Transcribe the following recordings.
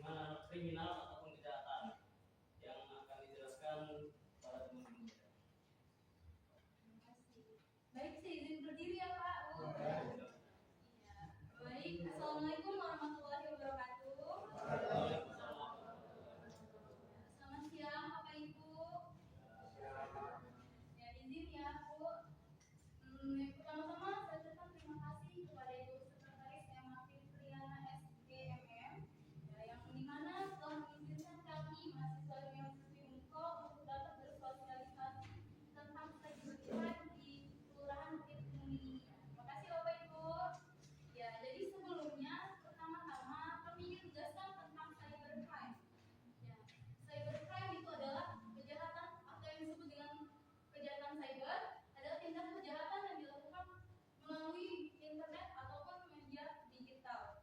mana kriminal ataupun kejahatan yang akan dijelaskan pada teman-teman. Terima kasih. Baik, saya izin berdiri ya Pak. Iya. Baik, Assalamualaikum warahmatullahi wabarakatuh. Selamat siang Bapak Ibu. Ya, izin ya Bu. Pertama-tama saya ucapkan terima kasih kepada Ibu Sekretaris Martin Triana SGMM ya, yang dimana telah mengizinkan kami mahasiswa Universitas Unko untuk dapat bersosialisasi tentang cybercrime di Kelurahan Bukit Tinggi ini. Terima kasih Bapak Ibu. Ya, jadi sebelumnya pertama-tama kami ingin menjelaskan tentang cybercrime. Ya, cybercrime itu adalah kejahatan atau yang disebut dengan kejahatan cyber adalah tindak kejahatan yang dilakukan melalui internet ataupun media digital.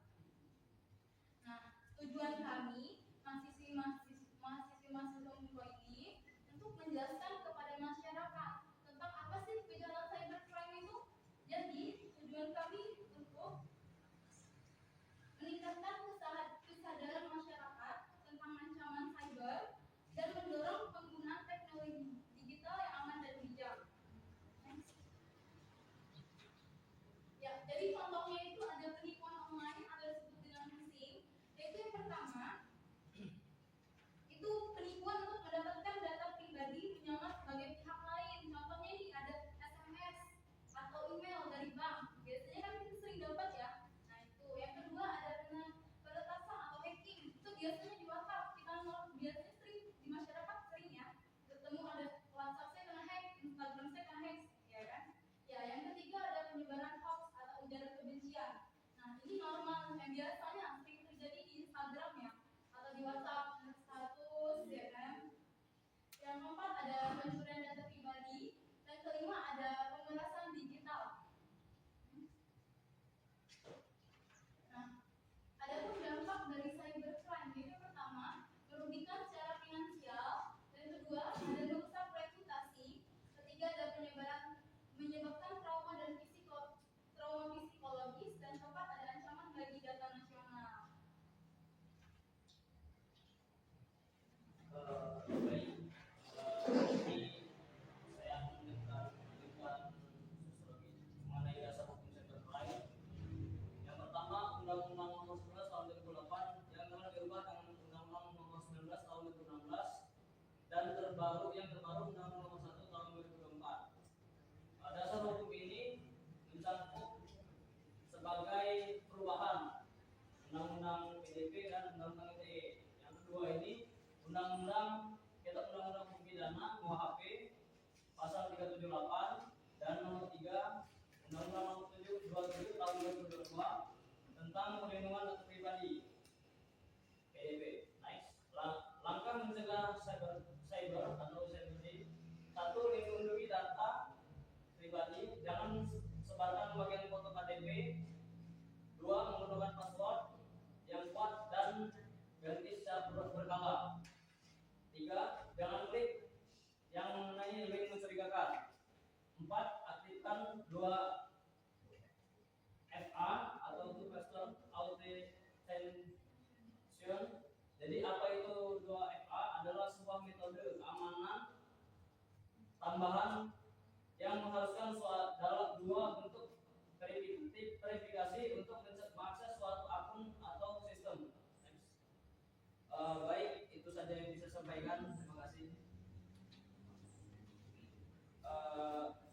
Nah, tujuan kami mahasiswa Unko ini untuk menjelaskan kepada masyarakat tentang apa sih kejahatan cybercrime itu. Jadi, tujuan kami untuk meningkatkan kesadaran masyarakat tentang ancaman cyber dan mendorong penggunaan teknologi digital yang aman dan bijak. Ya, jadi contohnya itu ada penipuan online atau disebut dengan phishing. Yaitu yang pertama, itu penipuan untuk mendapatkan data pribadi menyamar sebagai pihak lain. Contohnya ini ada SMS atau email dari bank. Biasanya kan kita sering dapat ya. Nah itu. Yang kedua ada peretasan atau hacking. Itu biasanya di WhatsApp. Kita biasanya sering di masyarakat sering ya. Ketemu ada WhatsApp saya kena hack, Instagram saya kena hack, ya kan? Ya, yang ketiga ada penyebaran hoax atau ujaran kebencian. Nah, ini normal yang biasanya sering terjadi di Instagram ya, atau di WhatsApp status, ya kan? Yang keempat ada pencurian data pribadi. Dan kelima ada pemerasan digital. Nah, ada pun dampak dari cybercrime. Yang pertama, merugikan secara finansial. Dan kedua, ada merusak reputasi. Ketiga, ada menyebabkan trauma psikologis. Dan keempat, ada ancaman bagi data nasional. Baik, ini saya akan menunjukkan sosiologi mengenai dasar hukum cybercrime. Yang pertama, Undang-Undang Nomor 11 Tahun 2008 yang telah diubah dengan Undang-Undang Nomor 19 Tahun 2016 dan yang terbaru Undang-Undang Nomor 1 Tahun 2024. Dasar hukum ini mencakup sebagai perubahan Undang-Undang PDP dan Undang-Undang ITE. Yang kedua ini Undang-Undang Hukum Pidana (KUHP) pasal 378 dan nomor 3 Undang-Undang Nomor 727 Tahun 2022 tentang perlindungan data pribadi (PDP). Nice. Langkah mencegah cyber atau cyberbullying: 1. Lindungi data pribadi, jangan sebarkan bagian foto KTP. 2. Menggunakan password yang kuat dan ganti secara berkala. 3. Jangan klik yang mengenai link mencurigakan. 4. Aktifkan 2 FA atau Two Factor Authentication. Jadi apa itu 2 FA? Adalah sebuah metode keamanan tambahan yang mengharuskan dalam 2 bentuk verifikasi untuk mengakses suatu akun atau sistem. Baik, itu saja yang bisa saya sampaikan. Terima kasih.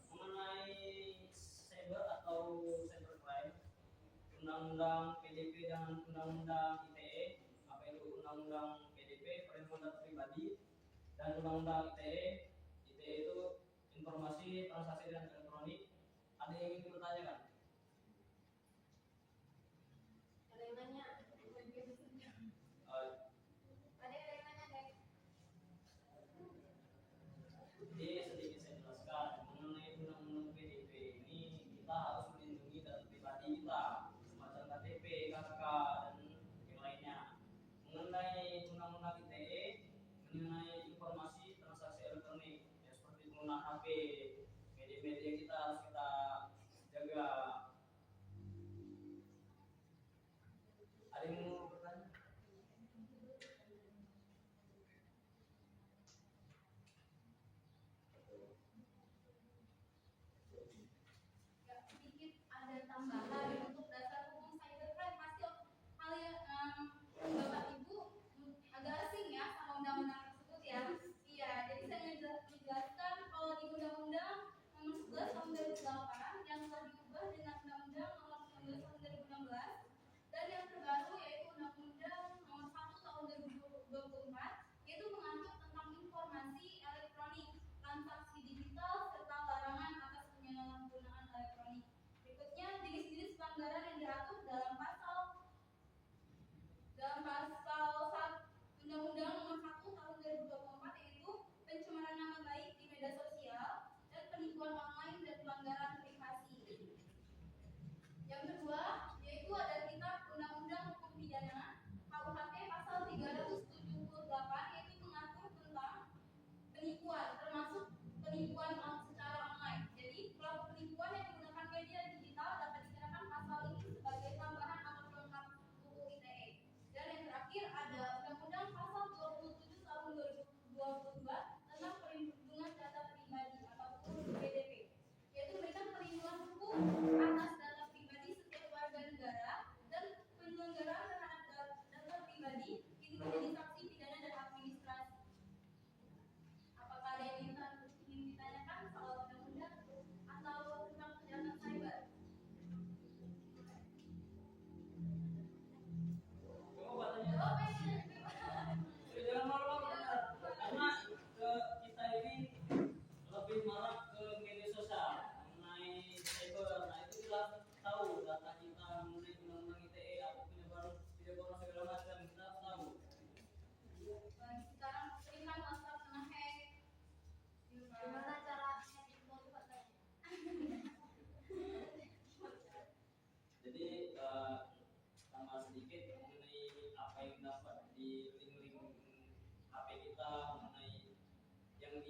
Mengenai cyber atau cybercrime, Undang-Undang PDP dan Undang-Undang ITE. Apa itu Undang-Undang PDP, perlindungan data pribadi, dan Undang-Undang ITE. ITE itu informasi transaksi dan elektronik. Ada yang ingin dipertanyakan? Ada yang nanya? Ada yang nanya, Dek? Jadi sedikit saya jelaskan mengenai Undang-Undang PDP ini, kita harus melindungi data pribadi kita, semacam KTP, KK, dan yang lainnya. Mengenai Undang-Undang ITE, mengenai informasi transaksi elektronik, ya seperti penggunaan HP, media-media kita harus kita jaga. Ada yang mau bertanya?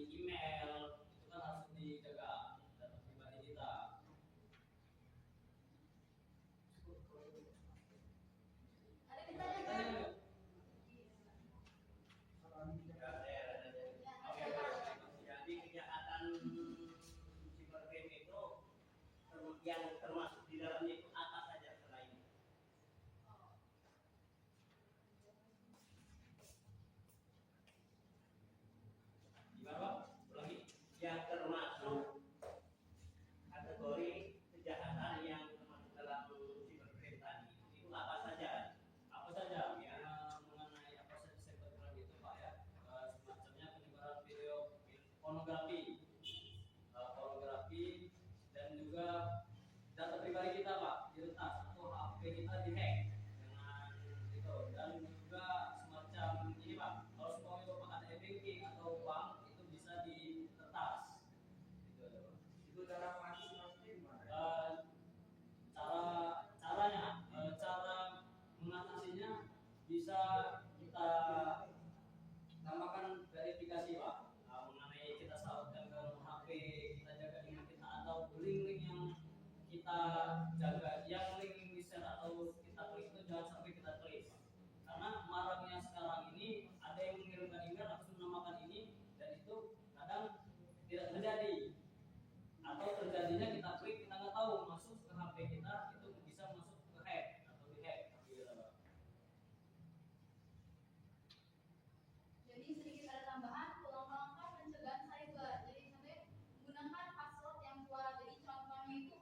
email itu kan harus dijaga data pribadi kita. Ada pertanyaan? Jadi kejahatan cybercrime itu yang termasuk di dalamnya itu apa saja selain Gimana Pak? Ulangi. yang termasuk kategori kejahatan yang termasuk dalam cybercrime tadi itu apa saja? Apa saja mengenai apa saja cybercrime itu Pak ya? Semacamnya penyebaran video pornografi, dan juga data pribadi kita Pak diretas atau HP kita dihack dengan itu, dan juga semacam ini Pak, kalau semuanya Bapak ada e-banking atau bank itu bisa diretas. Itu aja Pak. Itu cara mengatasi gimana? Cara mengatasinya bisa kita tambahkan verifikasi Pak. Mengenai kita salurkan ke HP, kita jaga email kita atau link-link yang kita jaga, yang link di share atau kita klik itu jangan sampai kita klik Pak. Karena maraknya sekarang ini ada yang mengirimkan email atas menamakan ini dan itu kadang tidak terjadi, atau terjadinya kita klik kita nggak tahu masuk ke HP kita itu bisa masuk ke hack atau dihack gitu Pak. Jadi sedikit ada tambahan langkah-langkah pencegahan cyber. Jadi sampai menggunakan password yang kuat. Jadi contohnya itu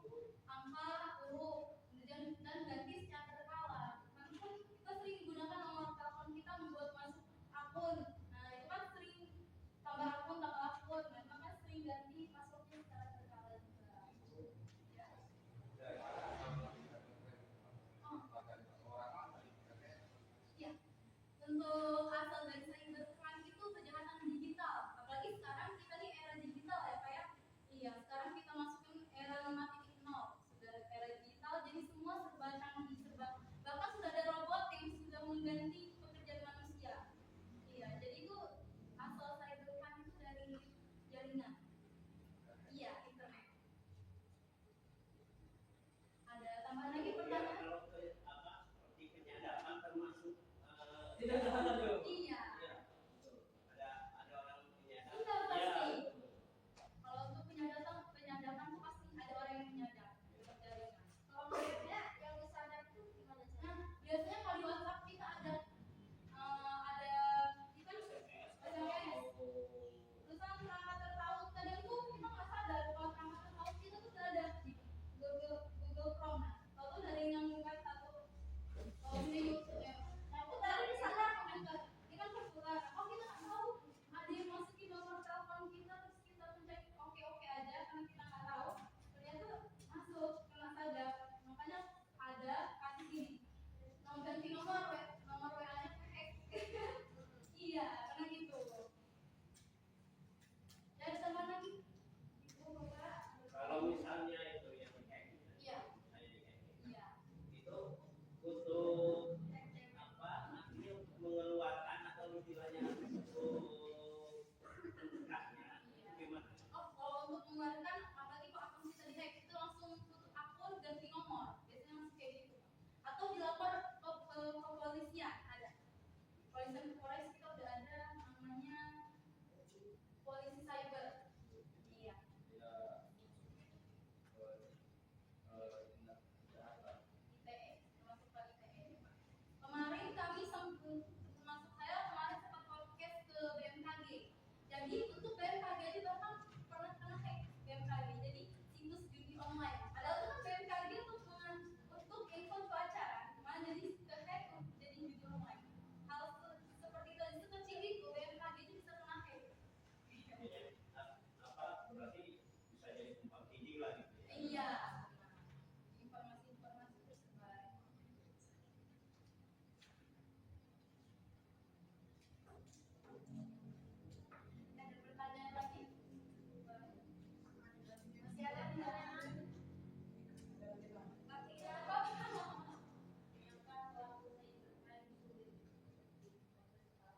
angka, huruf, dan ganti secara berkala. Nanti kan kita sering gunakan nomor telepon kita membuat masuk akun. Nah itu kan sering tambah akun. Nah itu kan sering ganti passwordnya secara berkala juga. Ya. Ya, untuk asal dari cybercrime itu kejahatan digital. Apalagi sekarang kita di era digital ya Pak ya. Iya, sekarang kita masukin era 5.0. Sudah era digital, jadi semua serba canggih, bahkan sudah ada robot yang sudah mengganti pekerjaan manusia. Iya, jadi itu asal cybercrime itu dari jaringan. Iya, internet. Ada tambahan lagi pertanyaan? kalau seperti penyadapan termasuk Tidak ada tuh. Iya. ada orang penyadap. Benar Ya. pasti. Kalau untuk penyadapan tuh pasti ada orang yang menyadap lewat jaringan. Kalau biasanya yang disadap tuh gimana sih? Nah, biasanya kalau di WhatsApp kita ada kita SMS, tulisan perangkat tertaut. Kadang tuh kita nggak sadar kalau perangkat tertaut kita tuh sudah ada di Google Chrome. Kalau tuh dari yang web satu, kalau di YouTube ya. Nah, itu dari sadar komputer. Ini kan perputaran. Oh kita nggak tahu ada yang masukin nomor telepon kita terus kita pencet oke aja karena kita nggak tahu. Ternyata masuk kena sadar. Makanya ada kasih gini. Mau ganti nomor WA-nya hack. Iya, karena gitu. Ya ada tambahan lagi? Ibu Bapak. Kalau misalnya itu yang hack, Iya. Iya. itu untuk apa nantinya untuk mengeluarkan atau istilahnya untuk mencegahnya gimana? Oh, kalau untuk mengeluarkan apalagi kalau akun kita dihack itu langsung tutup akun ganti nomor. Biasanya masih kayak gitu. Atau dilapor ke kepolisian ada. Polisi kita udah ada namanya polisi cyber. Iya. ITE, termasuk Pak ITE. Kemarin kami termasuk saya kemarin sempat podcast ke BMKG. Jadi untuk BMKG itu bahkan pernah kena hack BMKG. Jadi situs judi online. Padahal itu kan BMKG untuk info cuaca kan. Malah jadi ke hack jadi judi online. Hal seperti itu kecil itu BMKG itu bisa kena hack. Apa berarti bisa jadi tumpang tindih lah gitu ya? Iya. Informasi tersebar. Ada pertanyaan lagi? Masih ada pertanyaan? Masih ada apa? Ternyata pelaku cybercrime sulit. Iya.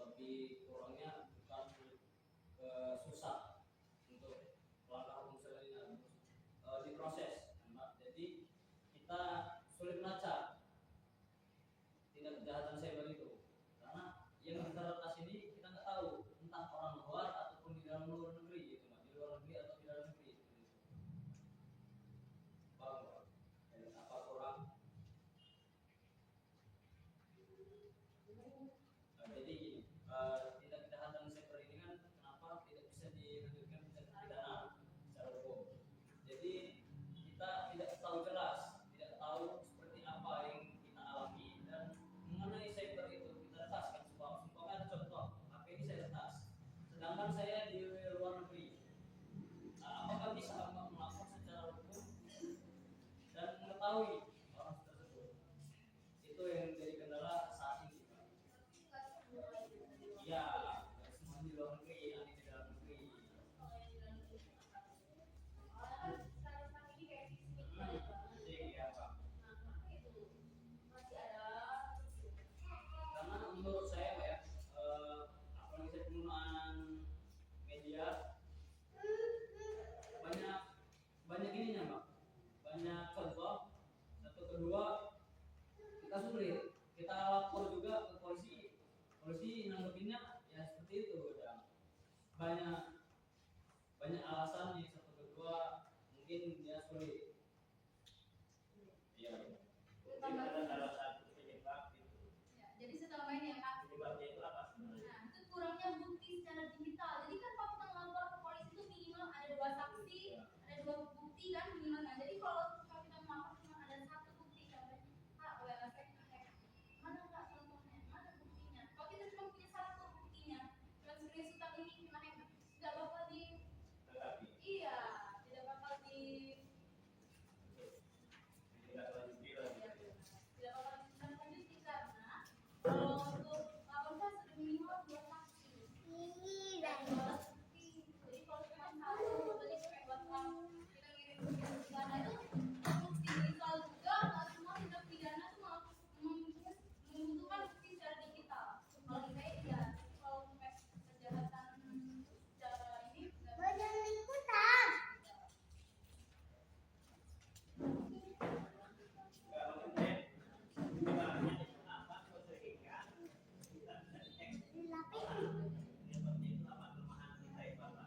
Lebih susah untuk langkah hukum selanjutnya diproses, Mbak. Jadi kita sulit melacak tindak kejahatan cyber itu karena yang kita retas ini kita nggak tahu entah orang luar ataupun di dalam luar negeri gitu, Mbak. Di luar negeri atau di dalam negeri gitu. Paham, Mbak? Apa kurang? Jadi gini, tindak kejahatan cyber ini kan kenapa tidak bisa dilanjutkan tindak pidana secara hukum. Jadi kita tidak tahu jelas, tidak tahu seperti apa yang kita alami dan mengenai cyber itu kita retas kan sumpah ada contoh HP ini saya retas, sedangkan saya di luar negeri. Apakah bisa Mbak melapor secara hukum dan mengetahui orang tersebut? Itu yang menjadi kendala saat ini, Pak. Iya, semua di luar negeri, yang di dalam negeri. Iya, Pak. Karena menurut saya, Pak ya, apalagi saya penggunaan media banyak ininya, Pak. Banyak contoh. Satu kedua kita sulit. Kita lapor juga ke polisi. Polisi nanggepinnya ya seperti itu, udah banyak alasan nih. Satu kedua mungkin dia sulit. Iya. Mungkin ada salah satu penyebab itu. Ya, jadi setelah ini ya Kak. Penyebabnya itu apa sebenarnya? Nah, itu kurangnya bukti secara digital. Jadi kan kalau kita melapor ke polisi itu minimal ada 2 saksi, ada 2 bukti kan minimal. Nah, jadi kalau kita melapor cuma ada 1 bukti, contohnya Kak, WA saya nge-hack. Mana Kak contohnya? Mana buktinya? Kalau kita cuma punya 1 buktinya, dan screenshotan ini kena hack, tidak bakal di Tetapi iya, tidak bakal di tidak lanjuti lagi. tidak bakal ditindaklanjuti karena kalau untuk laporan kan sudah minimal 2 saksi. Dan 2 bukti. Jadi kalau cuma 1, tadi kayak WhatsApp kita ngirim bukti pidana itu bukti digital juga, nggak semua tindak pidana itu membutuhkan bukti secara digital. Kalau di saya iya, kalau sampai kejahatan secara ini nggak Enggak mungkin penyebabnya itu apa kok sehingga kita bisa deteksi orang seperti itu apa kelemahan kita itu apa?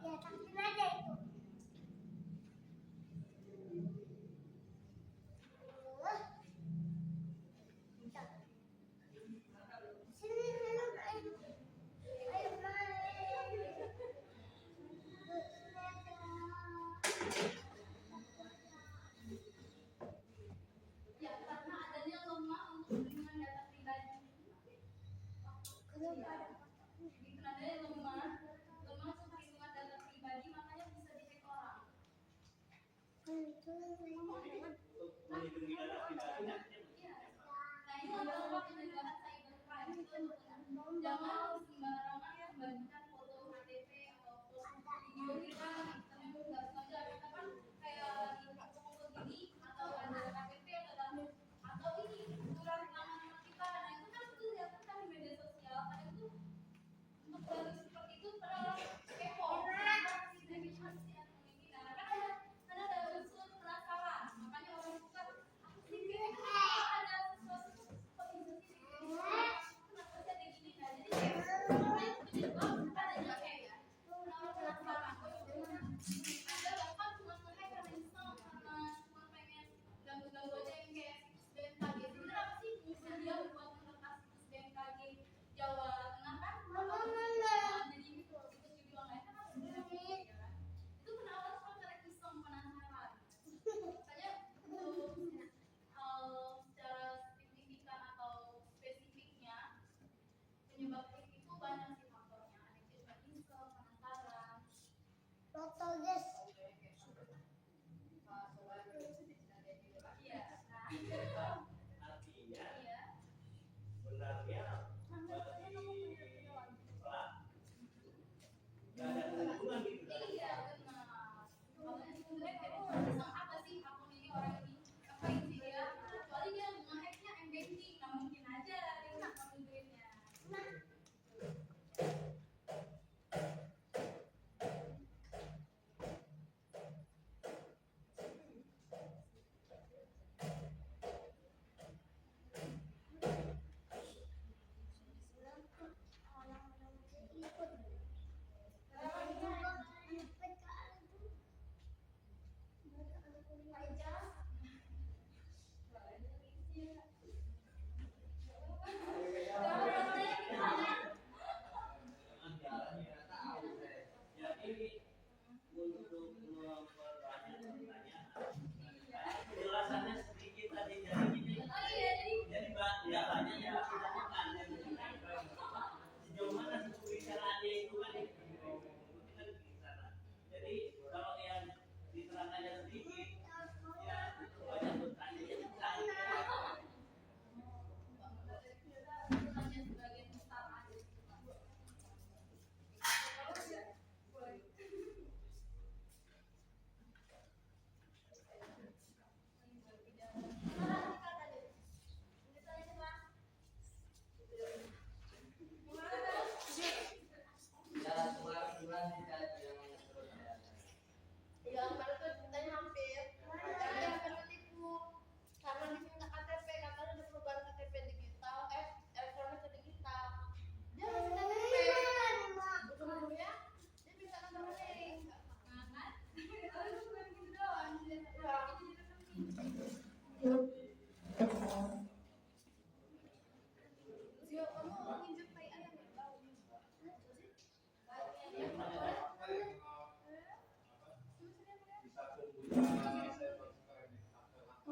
ya karena adanya lemah untuk perlindungan data pribadi. Jadi karena adanya lemah untuk perlindungan data pribadi, makanya bisa di-hack orang. Untuk melindungi data pribadi Iya. Nah ini adalah pencegahan cybercrime. Itu jangan sembarangan membagikan foto KTP atau foto video kita memang nggak sengaja kita kan kayak lagi foto gini atau ada KTP atau ini surat nama kita. Nah itu kan tuh ya kan di media sosial. Nah itu untuk baru seperti itu padahal kepo karena kan ada unsur penasaran, makanya orang suka aku sih kayak ada sesuatu kok bisa sih kenapa sih ada gini. Nah jadi kayak penyebab adanya kayak ya orang penasaran ada bahkan cuma nge-hack karena iseng, karena cuma pengen ganggu-ganggu aja yang kayak situs BMKG. Sebenarnya apa sih fungsi dia buat meretas situs BMKG Jawa Tengah kan? Jadi situs video online kan harus ya kan? Itu kenapa cuma karena iseng penasaran. Makanya untuk secara signifikan atau spesifiknya penyebab hack itu banyak sih faktornya. Ada yang cuma iseng, penasaran. Iya. Nah, artinya iya. sebenarnya bagi pelaku nggak ada hubungan gitu kan? Iya benar. Makanya sebenarnya kayak iseng apa sih akun ini orang ini ngapain sih dia? Kecuali dia nge-hacknya m-banking, nah mungkin aja dia ngambil duitnya.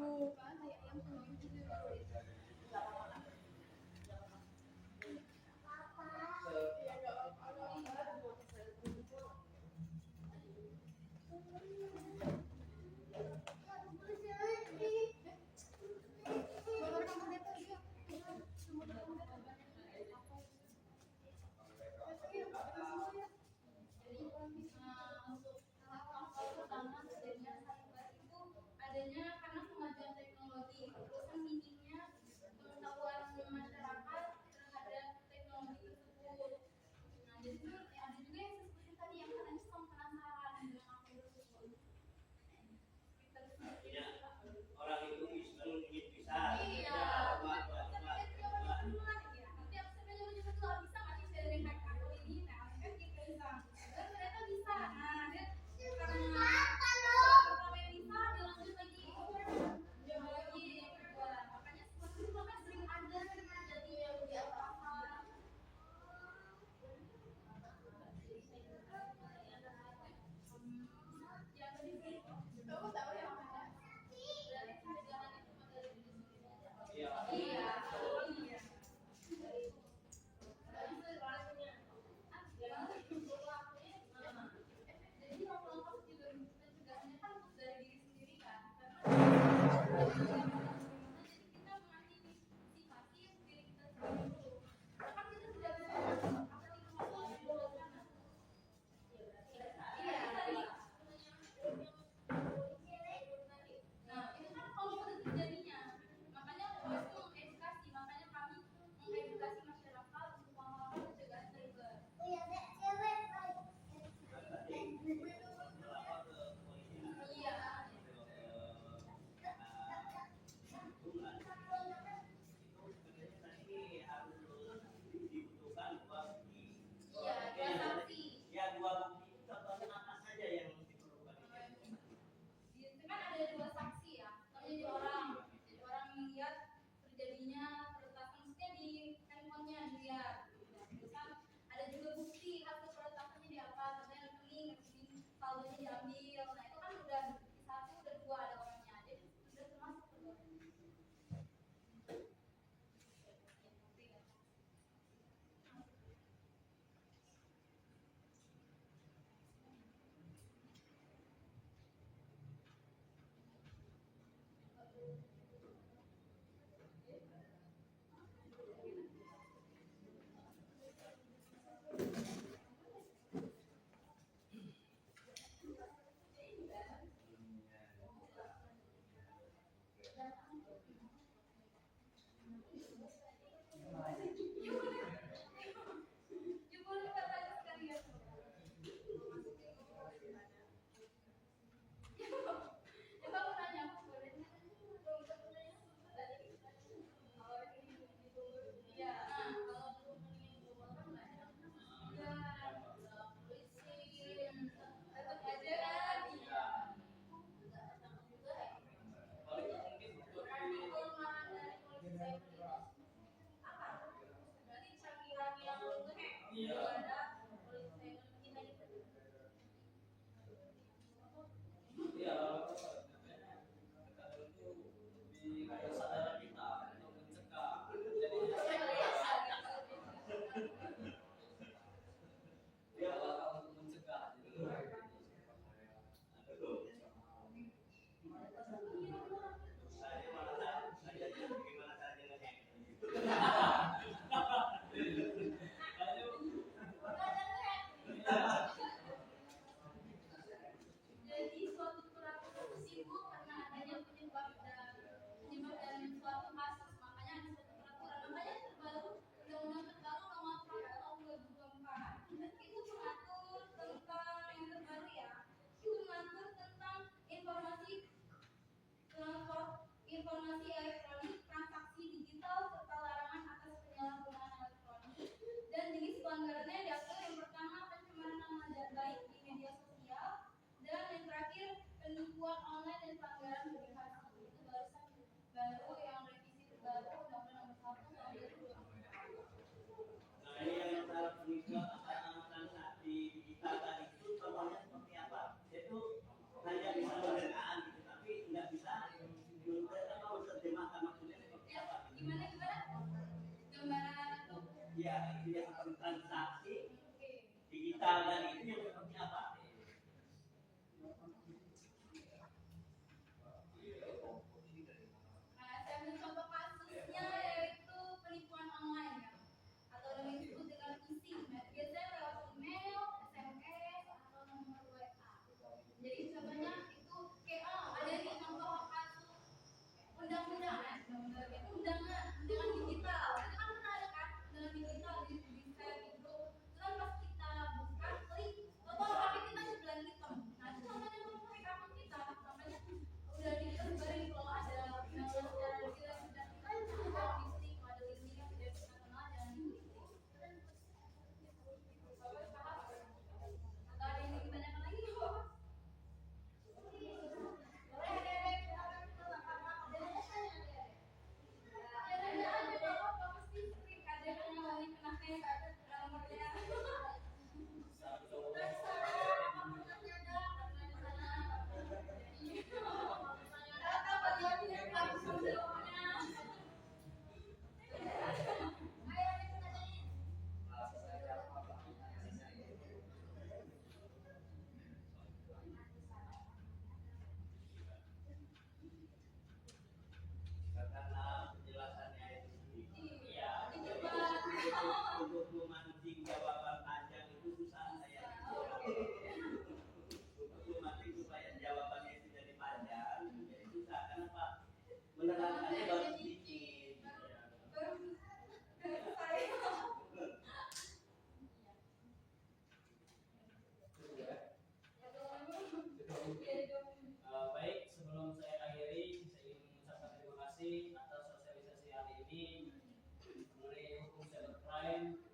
gitu kan kayak yang pengen gitu. Adanya karena kemajuan teknologi, terus kan minimnya pengetahuan masyarakat terhadap teknologi tersebut. Nah, jadi tuh ada juga yang seperti tadi yang katanya sama penasaran dengan apa tersebut. Artinya orang itu bisa bisa. Iya. Nanti aku sebenarnya juga tuh bisa nggak sih sharing hack aku ini? Nah, kan kita bisa. Dan ternyata bisa. Nah, dia karena ramai bisa, dia lanjut lagi. Coba lagi yang kedua. Makanya seperti itu kan sering ada jadi yang di apa-apa. Yang tadi sih, kamu tahu yang mana? Berarti pencegahan itu pada diri sendiri aja. Iya. Iya. Jadi langkah-langkah juga pencegahannya kan dari diri sendiri kan. Karena jadi kita mengantisipasi diri kita sendiri dulu. Kan kita tidak bisa apa di luar sana. Iya, tadi. Nah, itu kan kalau udah terjadinya, makanya harus mengedukasi, makanya kami mengedukasi masyarakat untuk hal-hal pencegahan cyber. Iya. Iya, dua sanksi. Ya, dua bukti contohnya apa saja yang diperlukan? Itu kan ada dua saksi ya. Jadi orang melihat terjadinya peretasan, maksudnya di handphonenya dilihat. Terus kan ada juga bukti hasil peretasannya di apa, contohnya rekening saldonya diambil. Nah itu kan udah satu, udah dua ada orangnya. Jadi sudah termasuk kedua. ya itu yang seperti transaksi Oke. digital dan itu yang seperti apa? Nah, saya ambil contoh kasusnya yaitu penipuan online ya, atau yang disebut dengan phishing. Nah, biasanya lewat email, SMS, atau nomor WA. Jadi contohnya itu kayak ada nih contoh kasus undangan digital. Itu kan pernah ada kan undangan digital di website itu. Itu kan pas kita buka klik, atau HP kita sebelah hitam. Nah, itu namanya mencuri akun kita. Namanya udah disebarin kalau ada undangan secara detail sudah kita juga listing, kalau ada listing yang tidak kita kenal jangan di-listing. Bapak paham? Atau ada yang ditanyakan lagi kok? Karena penjelasannya itu sedikit ya untuk memancing jawaban panjang itu susah saya untuk memancing supaya jawabannya itu jadi panjang jadi susah kenapa menerangkannya baru sedikit Baik, sebelum saya akhiri, saya ingin mengucapkan terima kasih atas sosialisasi hari ini mengenai hukum cybercrime.